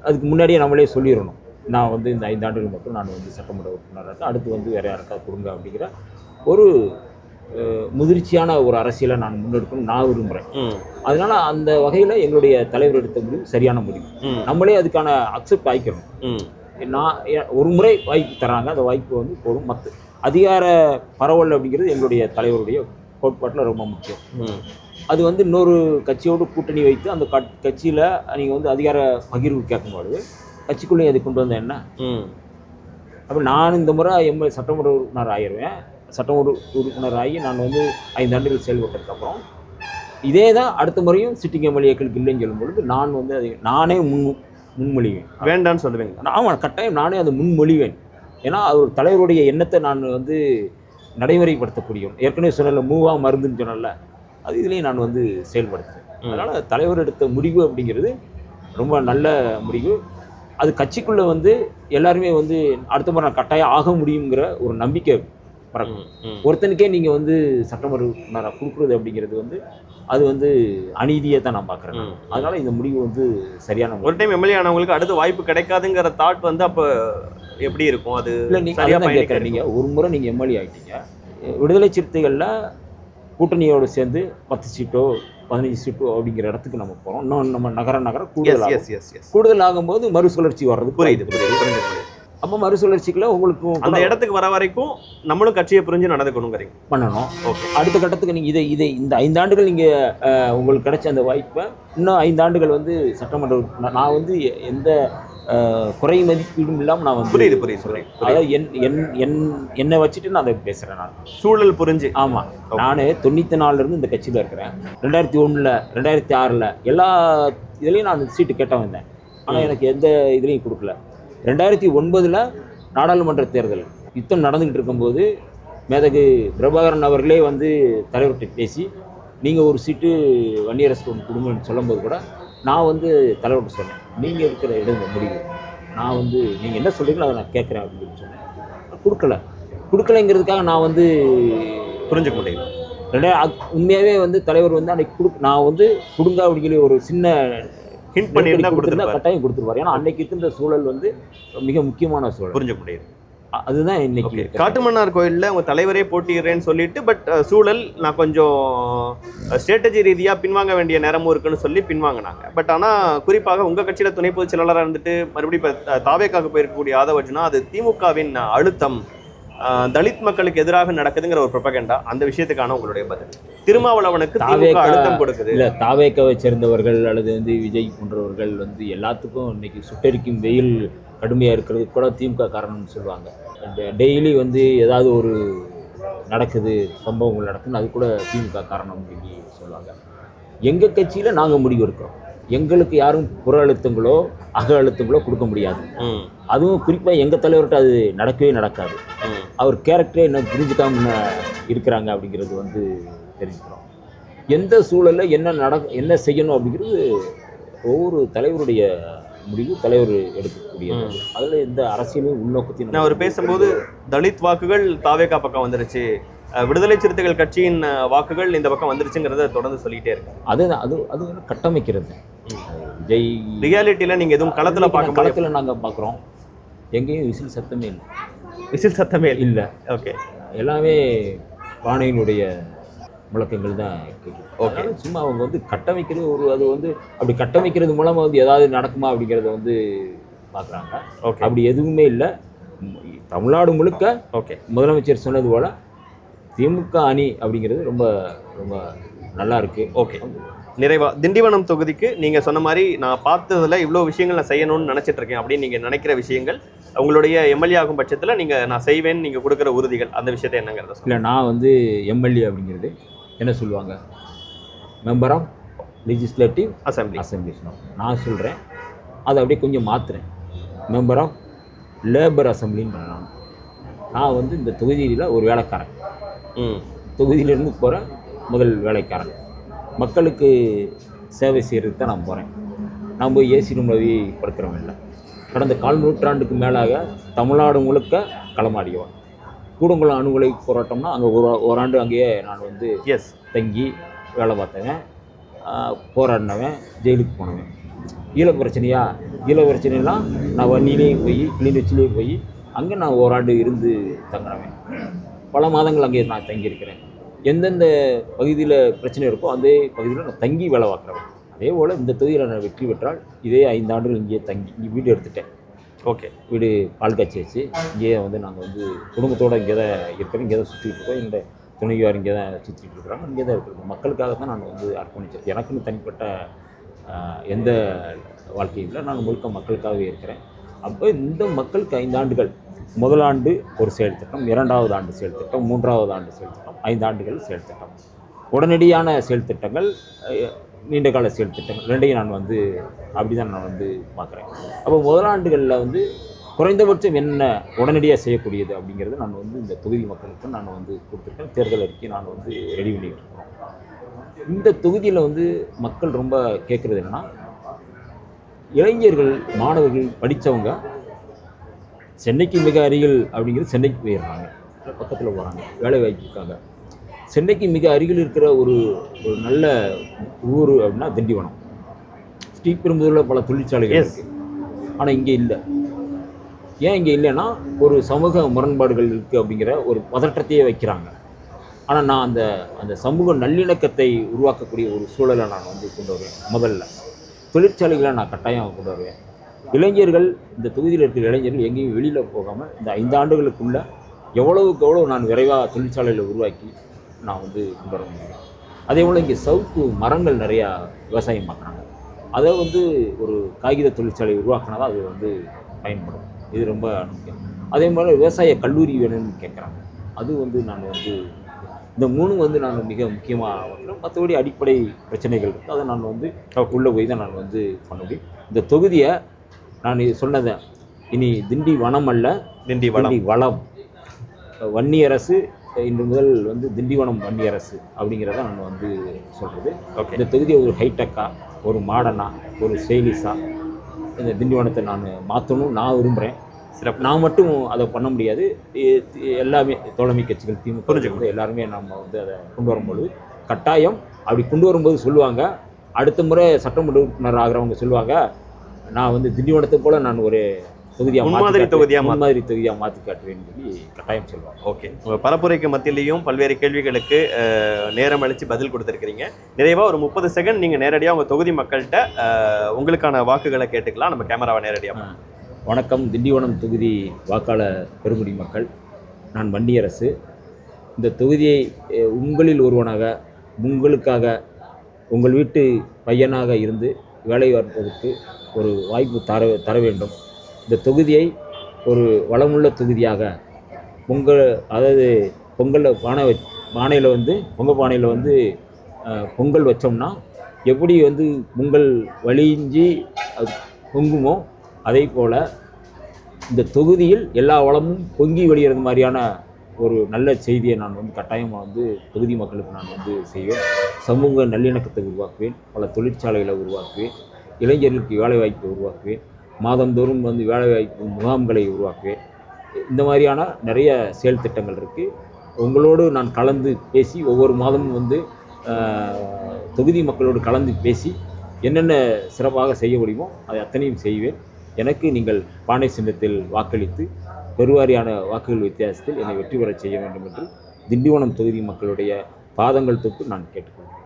அதுக்கு முன்னாடியே நம்மளே சொல்லிடணும். நான் வந்து இந்த 5 ஆண்டுகள் மட்டும் நான் வந்து சட்டமன்ற உறுப்பினராக அடுத்து வந்து வேறு யாருக்காவது கொடுங்க அப்படிங்கிற ஒரு முதிர்ச்சியான ஒரு அரசியலை நான் முன்னெடுக்கணும் நான் விரும்புகிறேன். அதனால் அந்த வகையில் எங்களுடைய தலைவர் எடுத்த முடிவு சரியான முடிவு. நம்மளே அதுக்கான அக்செப்ட் ஆகிக்கிறோம். நான் ஒரு முறை வாய்ப்பு தராங்க, அந்த வாய்ப்பு வந்து போதும். மற்ற அதிகார பரவல் அப்படிங்கிறது எங்களுடைய தலைவருடைய கோட்பாட்டில் ரொம்ப முக்கியம். அது வந்து இன்னொரு கட்சியோடு கூட்டணி வைத்து அந்த கட்சியில் நீங்கள் வந்து அதிகார பகிர்வு கேட்கும்போது கட்சிக்குள்ளேயே அது கொண்டு வந்த என்ன? அப்போ நான் இந்த முறை சட்டமன்ற உறுப்பினர் ஆகிடுவேன். சட்டமன்ற உறுப்பினர் ஆகி நான் வந்து 5 ஆண்டுகள் செயல்பட்டதுக்கப்புறம் இதே தான் அடுத்த முறையும் சிட்டிங் எம்எல்ஏக்களுக்கு இல்லைன்னு சொல்லும்பொழுது நான் வந்து அதை நானே முன்மொழிவேன். வேண்டான்னு சொல்லுவேன். ஆமாம், கட்டாயம் நானே அதை முன்மொழிவேன். ஏன்னா அது ஒரு தலைவருடைய எண்ணத்தை நான் வந்து நடைமுறைப்படுத்தக்கூடிய, ஏற்கனவே சொல்லலை மூவா மருந்துன்னு சொன்னல, அது இதுலேயும் நான் வந்து செயல்படுத்துவேன். அதனால் தலைவர் எடுத்த முடிவு அப்படிங்கிறது ரொம்ப நல்ல முடிவு. அது கட்சிக்குள்ளே வந்து எல்லாருமே வந்து அடுத்த முறை நான் கட்டாயம் ஆக முடியுங்கிற ஒரு நம்பிக்கை பறக்கும். ஒருத்தனுக்கே நீங்கள் வந்து சட்டமன்ற உறுப்பினராக கொடுக்குறது அப்படிங்கிறது வந்து அது வந்து அநீதியை தான் நான் பார்க்குறேன். அதனால் இந்த முடிவு வந்து சரியான. ஒரு டைம் எம்எல்ஏ ஆனவங்களுக்கு அடுத்து வாய்ப்பு கிடைக்காதுங்கிற தாட் வந்து அப்போ எப்படி இருக்கும்? அது இல்லை, நீங்கள் கேட்குறேன். நீங்கள் ஒரு முறை நீங்கள் எம்எல்ஏ ஆகிட்டீங்க, விடுதலை சிறுத்தைகளில் கூட்டணியோடு சேர்ந்து 10 சீட்டோ 15 சீட்டோ அப்படிங்கிற இடத்துக்கு நம்ம போகிறோம். இன்னும் நம்ம நகர கூடுதல் ஆகும்போது மறுசுழற்சி வர்றது புரியுது. அப்போ மறுசுழற்சிக்குள்ள உங்களுக்கு அந்த இடத்துக்கு வர வரைக்கும் நம்மளும் கட்சியை புரிஞ்சு நடந்துக்கணுங்கிறீங்க பண்ணணும். ஓகே, அடுத்த கட்டத்துக்கு நீங்கள் இதை இந்த 5 ஆண்டுகள் நீங்கள் உங்களுக்கு கிடைச்ச அந்த வாய்ப்பை இன்னும் 5 ஆண்டுகள் வந்து சட்டமன்ற நான் வந்து எந்த குறை மதிப்பீடும் இல்லாமல் நான் வந்து புரியுது. அதாவது என்னை வச்சுட்டு நான் அதை பேசுகிறேன். நான் சூழல் புரிஞ்சு. ஆமாம், நான் 94 இந்த கட்சியில் இருக்கிறேன். 2001 2006 எல்லா இதுலேயும் நான் அந்த சீட்டு கேட்ட வந்தேன். ஆனால் எனக்கு எந்த இதுலேயும் கொடுக்கல. 2009 நாடாளுமன்ற தேர்தல் யுத்தம் நடந்துக்கிட்டு இருக்கும்போது மேதகு பிரபாகரன் அவர்களே வந்து தலைவர்கிட்ட பேசி நீங்கள் ஒரு சீட்டு வன்னியரசு கொடுங்கன்னு சொல்லும்போது கூட நான் வந்து தலைவர்கிட்ட சொன்னேன், நீங்கள் இருக்கிற இடம் முடிவு, நான் வந்து நீங்கள் என்ன சொல்கிறீங்களோ அதை நான் கேட்குறேன் அப்படின்னு சொன்னேன். கொடுக்கலைங்கிறதுக்காக நான் வந்து புரிஞ்சுக்க முடியும். உண்மையாகவே வந்து தலைவர் வந்து அன்னைக்கு நான் வந்து கொடுங்க அப்படிங்கிற ஒரு சின்ன ஹிண்ட் பண்ணியிருந்தா கட்டாயம் கொடுத்துருவார். ஏன்னா அன்னைக்கு இருந்த சூழல் வந்து மிக முக்கியமான சூழல். புரிஞ்சுக்க முடியுது. அதுதான் இன்னைக்கு காட்டுமன்னார் கோயிலில் அவங்க தலைவரே போட்டிடுறேன்னு சொல்லிட்டு பட் சூழல் நான் கொஞ்சம் ஸ்ட்ராட்டஜி ரீதியாக பின்வாங்க வேண்டிய நேரமும் இருக்குன்னு சொல்லி பின்வாங்கினாங்க. பட் ஆனால் குறிப்பாக உங்கள் கட்சியில் துணை பொதுச் செயலாளராக இருந்துட்டு மறுபடியும் இப்போ தாவேக்காக போயிருக்கக்கூடிய ஆதவர்ஜுனா அது திமுகவின் அழுத்தம், தலித் மக்களுக்கு எதிராக நடக்குதுங்கிற ஒரு ப்ரொபகண்டா. அந்த விஷயத்துக்கான உங்களுடைய பதில்? திருமாவளவனுக்கு திமுக அழுத்தம் கொடுக்குது. இல்லை, தாவேக்காவை சேர்ந்தவர்கள் அல்லது வந்து விஜய் போன்றவர்கள் வந்து எல்லாத்துக்கும் இன்னைக்கு சுட்டெரிக்கும் வெயில் கடுமையாக இருக்கிறது கூட திமுக காரணம்னு சொல்லுவாங்க. டெய்லி வந்து ஏதாவது ஒரு நடக்குது, சம்பவங்கள் நடக்குதுன்னு அது கூட திமுக காரணம் சொல்லி சொல்லுவாங்க. எங்கள் கட்சியில் நாங்கள் முடிவு எடுக்கிறோம். எங்களுக்கு யாரும் புற அழுத்தங்களோ அக அழுத்தங்களோ கொடுக்க முடியாது. அதுவும் குறிப்பாக எங்கள் தலைவர்கிட்ட அது நடக்கவே நடக்காது. அவர் கேரக்டரே என்ன புரிஞ்சுக்காம இருக்கிறாங்க அப்படிங்கிறது வந்து தெரிஞ்சுக்கிறோம். எந்த சூழலில் என்ன செய்யணும் அப்படிங்கிறது ஒவ்வொரு தலைவருடைய முடிவு, தலைவர் எடுக்கக்கூடியது. அதில் எந்த அரசியலும் உள்நோக்கத்தையும் நான் அவர் பேசும்போது தலித் வாக்குகள் தாவேகா பக்கம் வந்துருச்சு, விடுதலை சிறுத்தைகள் கட்சியின் வாக்குகள் இந்த பக்கம் வந்துருச்சுங்கிறத தொடர்ந்து சொல்லிட்டே இருக்கு. அது கட்டமைக்கிறது. விஜய் ரியாலிட்டியில் நீங்கள் எதுவும் களத்தில் நாங்கள் பார்க்குறோம், எங்கேயும் விசில் சத்தமே இல்லை. விசில் சத்தமே இல்லை. ஓகே, எல்லாமே பானையினுடைய முழக்கங்கள் தான் இருக்குது. ஓகே, சும்மா அவங்க வந்து கட்டமைக்கிறது அது வந்து அப்படி கட்டமைக்கிறது மூலமாக வந்து ஏதாவது நடக்குமா அப்படிங்கிறத வந்து பார்க்குறாங்க. ஓகே, அப்படி எதுவுமே இல்லை. தமிழ்நாடு முழுக்க ஓகே முதலமைச்சர் சொன்னது போல் திமுக அணி அப்படிங்கிறது ரொம்ப ரொம்ப நல்லா இருக்குது. ஓகே, நிறைவா திண்டிவனம் தொகுதிக்கு நீங்கள் சொன்ன மாதிரி நான் பார்த்ததில் இவ்வளோ விஷயங்கள் நான் செய்யணும்னு நினச்சிட்டு இருக்கேன் அப்படின்னு நீங்கள் நினைக்கிற விஷயங்கள் உங்களுடைய எம்எல்ஏ ஆகும் பட்சத்தில் நான் செய்வேன்னு நீங்கள் கொடுக்குற உறுதிகள் அந்த விஷயத்தை என்னங்கிறத சொல்லுங்க. இல்லை, நான் வந்து எம்எல்ஏ அப்படிங்கிறது என்ன சொல்லுவாங்க, மெம்பர் ஆஃப் லெஜிஸ்லேட்டிவ் அசம்பிளி. நான் சொல்கிறேன், அதை அப்படியே கொஞ்சம் மாற்றுறேன், மெம்பர் ஆஃப் லேபர் அசம்பிளின்னு. நான் வந்து இந்த தொகுதியில் ஒரு வேலைக்காரன், தொகுதியிலேருந்து போகிற முதல் வேலைக்காரன், மக்களுக்கு சேவை செய்கிறதுக்கு தான் நான் போகிறேன். நான் போய் ஏசி ரூமில் படுக்கிறவன் இல்லை. கடந்த 4 நூற்றாண்டுக்கு மேலாக தமிழ்நாடு முழுக்க களமாடியவன். கூடங்குளம் அணுகுலை போராட்டம்னா அங்கே ஓராண்டு அங்கேயே நான் வந்து தங்கி வேலை பார்த்தவன், போராடினவன், ஜெயிலுக்கு போனவன். ஈழ பிரச்சனைலாம் நான் வன்னியிலேயும் போய் கிளிநொச்சிலேயும் போய் அங்கே நான் ஓராண்டு இருந்து தங்கினவன். பல மாதங்கள் அங்கே நான் தங்கியிருக்கிறேன். எந்தெந்த பகுதியில் பிரச்சனை இருக்கோ அந்த பகுதியில் நான் தங்கி வேலை பார்க்குறவன். அதே போல் இந்த தொகுதியில் நான் வெற்றி பெற்றால் இதே 5 ஆண்டுகள் இங்கேயே தங்கி இங்கே வீடு எடுத்துட்டேன். ஓகே, வீடு பால் காய்ச்சி வச்சு இங்கேயே வந்து நாங்கள் வந்து குடும்பத்தோடு இங்கே தான் இருக்கிறோம். இங்கே தான் சுற்றிட்டு இருக்கோம். என்னோட துணைவியார் இங்கே தான் சுற்றிட்டு இருக்கிறாங்க. இங்கே தான் இருக்கிறோம். மக்களுக்காக தான் நான் வந்து அர்ப்பணிச்சிருக்கேன். எனக்குன்னு தனிப்பட்ட எந்த வாழ்க்கையும் இல்லை. நான் முழுக்க மக்களுக்காகவே இருக்கிறேன். அப்போ இந்த மக்களுக்கு 5 ஆண்டுகள், முதல் ஆண்டு ஒரு செயல் திட்டம், 2வது ஆண்டு செயல் திட்டம், 3வது ஆண்டு செயல் திட்டம், 5 ஆண்டுகள் செயல் திட்டம், உடனடியான செயல் திட்டங்கள், நீண்டகால செயல் திட்டங்கள், ரெண்டையும் நான் வந்து அப்படி தான் நான் வந்து பார்க்குறேன். அப்போ முதலாண்டுகளில் வந்து குறைந்தபட்சம் என்ன உடனடியாக செய்யக்கூடியது அப்படிங்கிறது நான் வந்து இந்த தொகுதி மக்களுக்கு நான் வந்து கொடுத்துருக்கேன். தேர்தல் அறிக்கை நான் வந்து ரெடி பண்ணிகிட்டு இருக்கிறோம். இந்த தொகுதியில் வந்து மக்கள் ரொம்ப கேட்குறது என்னென்னா, இளைஞர்கள், மாணவர்கள், படித்தவங்க சென்னைக்கு மிக அருகில் அப்படிங்கிறது சென்னைக்கு போயிடுறாங்க, பக்கத்தில் போகிறாங்க வேலை வாய்ப்புக்காக. சென்னைக்கு மிக அருகில் இருக்கிற ஒரு நல்ல ஊர் அப்படின்னா திண்டிவனம். ஸ்ரீபெரும்புதூரில் பல தொழிற்சாலைகள் இருக்குது, ஆனால் இங்கே இல்லை. ஏன் இங்கே இல்லைன்னா ஒரு சமூக முரண்பாடுகள் இருக்குது அப்படிங்கிற ஒரு பதற்றத்தையே வைக்கிறாங்க. ஆனால் நான் அந்த சமூக நல்லிணக்கத்தை உருவாக்கக்கூடிய ஒரு சூழலை நான் வந்து கொண்டு வருவேன். முதல்ல தொழிற்சாலைகளை நான் கட்டாயம் கொண்டு வருவேன். இளைஞர்கள், இந்த தொகுதியில் இருக்கிற இளைஞர்கள் எங்கேயும் வெளியில் போகாமல் இந்த 5 ஆண்டுகளுக்குள்ள எவ்வளவுக்கு எவ்வளோ நான் விரைவாக தொழிற்சாலையில் உருவாக்கி நான் வந்து கொண்டு வர முடியும். அதே போல் இங்கே சவுக்கு மரங்கள் நிறையா விவசாயம் பார்க்குறாங்க. அதை வந்து ஒரு காகித தொழிற்சாலை உருவாக்கினா தான் அது வந்து பயன்படும். இது ரொம்ப முக்கியம். அதே மாதிரி விவசாய கல்லூரி வேணும்னு கேட்குறாங்க. அது வந்து நான் வந்து இந்த 3 வந்து நான் மிக முக்கியமாக வைக்கிறேன். மற்றபடி அடிப்படை பிரச்சனைகள் இருக்குது, அதை நான் வந்து உள்ளே போய் தான் நான் வந்து பண்ண முடியும். இந்த தொகுதியை நான் சொன்னதை இனி திண்டி வனம் அல்ல, திண்டி வளம். வன்னியரசு இன்று முதல் வந்து திண்டிவனம் வன்னியரசு அப்படிங்கிறத நான் வந்து சொல்கிறது. இந்த தொகுதியை ஒரு ஹைடெக்காக, ஒரு மாடர்னாக, ஒரு ஸ்டைலிஷாக இந்த திண்டிவனத்தை நான் மாற்றணும் நான் விரும்புகிறேன். சிறப்பு. நான் மட்டும் அதை பண்ண முடியாது. எல்லாமே தோழமை கட்சிகள், திமுக புரிஞ்சுக்கிறது எல்லாருமே நம்ம வந்து அதை கொண்டு வரும்பொழுது கட்டாயம் அப்படி கொண்டு வரும்போது சொல்லுவாங்க, அடுத்த முறை சட்டமன்ற உறுப்பினர் ஆகிறவங்க சொல்லுவாங்க, நான் வந்து திண்டிவனத்தை போல் நான் ஒரு முன்மாதிரி தொகுதியாக மாற்றி காட்டுவேன்னு சொல்லி கட்டாயம் சொல்லுவாங்க. ஓகே, உங்கள் பரப்புரைக்கு மத்தியிலையும் பல்வேறு கேள்விகளுக்கு நேரம் அளித்து பதில் கொடுத்துருக்கிறீங்க. நிறைவாக ஒரு 30 செகண்ட் நீங்கள் நேரடியாக உங்கள் தொகுதி மக்கள்கிட்ட உங்களுக்கான வாக்குகளை கேட்டுக்கலாம். நம்ம கேமராவை நேரடியாக. வணக்கம், திண்டிவனம் தொகுதி வாக்காளர் பெருங்குடி மக்கள், நான் வன்னியரசு. இந்த தொகுதியை உங்களில் ஒருவனாக, உங்களுக்காக, உங்கள் வீட்டு பையனாக இருந்து வேலை பார்ப்பதற்கு ஒரு வாய்ப்பு தர வேண்டும். இந்த தொகுதியை ஒரு வளமுள்ள தொகுதியாக பொங்கல் பானையில் வந்து பொங்கல் வச்சோம்னா எப்படி வந்து பொங்கல் வழிஞ்சி பொங்குமோ அதே போல் இந்த தொகுதியில் எல்லா வளமும் பொங்கி வெளியிறது மாதிரியான ஒரு நல்ல செய்தியை நான் வந்து கட்டாயமாக வந்து தொகுதி மக்களுக்கு நான் வந்து செய்வேன். சமூக நல்லிணக்கத்தை உருவாக்குவேன், பல தொழிற்சாலைகளை உருவாக்குவேன், இளைஞர்களுக்கு வேலைவாய்ப்பை உருவாக்குவேன், மாதந்தோறும் வந்து வேலைவாய்ப்பு முகாம்களை உருவாக்குவேன். இந்த மாதிரியான நிறைய செயல் திட்டங்கள் இருக்குது. உங்களோடு நான் கலந்து பேசி ஒவ்வொரு மாதமும் வந்து தொகுதி மக்களோடு கலந்து பேசி என்னென்ன சிறப்பாக செய்ய முடியுமோ அதை அத்தனையும் செய்வேன். எனக்கு நீங்கள் பானை சின்னத்தில் வாக்களித்து பெருவாரியான வாக்குகள் வித்தியாசத்தில் என்னை வெற்றி பெற செய்ய வேண்டும் என்று திண்டிவனம் தொகுதி மக்களுடைய பாதங்கள் தொட்டு நான் கேட்டுக்கொள்கிறேன்.